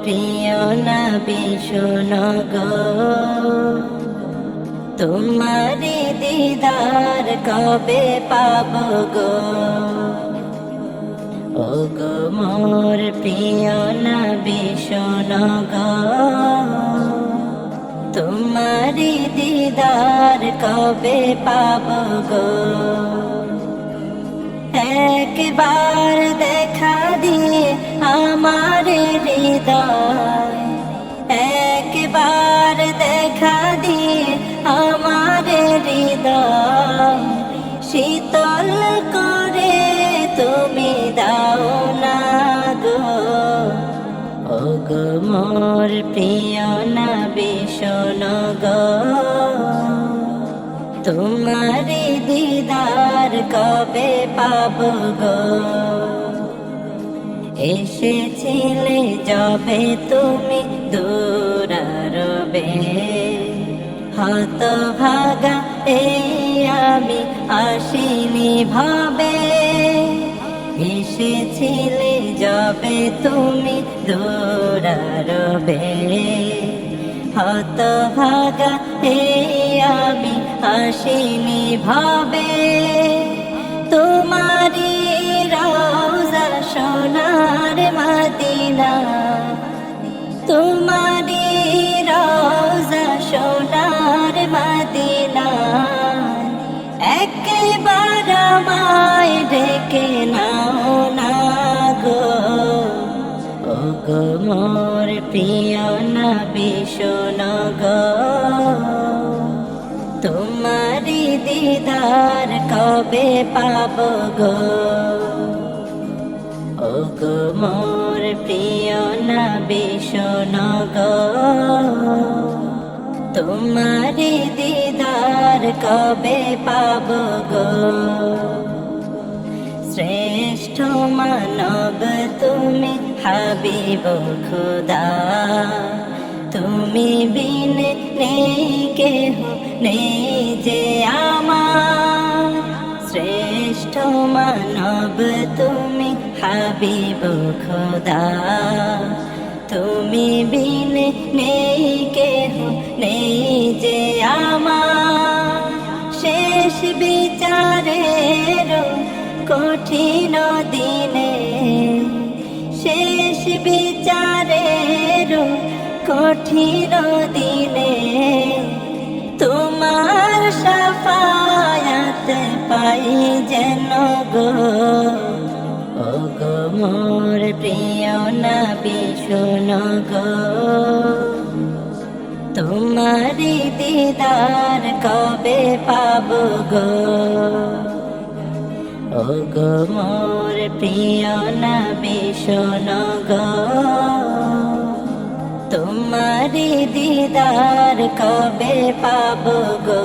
প্রিয় নবী শোনো গো, তোমারি দিদার কবে পাব গো। ও গো মোর প্রিয় নবী শোনো গো, তোমারি দিদার কবে পাব গো। একবার দেখা দিয়ে আমার হৃদয়, একবার দেখা দিয়ে আমার হৃদয় শীতল করে তুমি দাও না গো। ও গো মোর প্রিয় নবী শোনো গো, তোমারি দিদার কবে পাব গো। এসেছিলে যবে তুমি দূরারবে, হতভাগা এই আমি আসিনি ভাবে। এসেছিলে যবে তুমি দূরারবে, হতভাগা এই আমি আসিনি ভাবে। তোমারি রওজা সোনার মদিনা, তোমারি রওজা সোনার মদিনা একবার আমায় ডেকে নাও না গো। ও গো মোর প্রিয় নবী শোনো গো, তোমারি দিদার কবে পাব গো। ও গো মোর প্রিয় নবী শোনো গো, তোমারি দিদার কবে পাব গো। শ্রেষ্ঠ মানব তুমি হাবিব খুদা, তুমি বিনে নেই কেহ নেই যে আমার। শ্রেষ্ঠ মানব তুমি হাবিব খুদা, তুমি বিনে নেই কেহ নেই যে আমার। শেষ বিচারের কঠিন দিনে, শেষ বিচারের কঠিন দিনে তোমার শাফায়াত পাই যেন গো। ও গো মোর প্রিয় নবী শোনো গো, তোমারি দিদার কবে পাব গো। ও গো মোর প্রিয় নবী শোনো গো, তোমারি দিদার কবে পাব গো।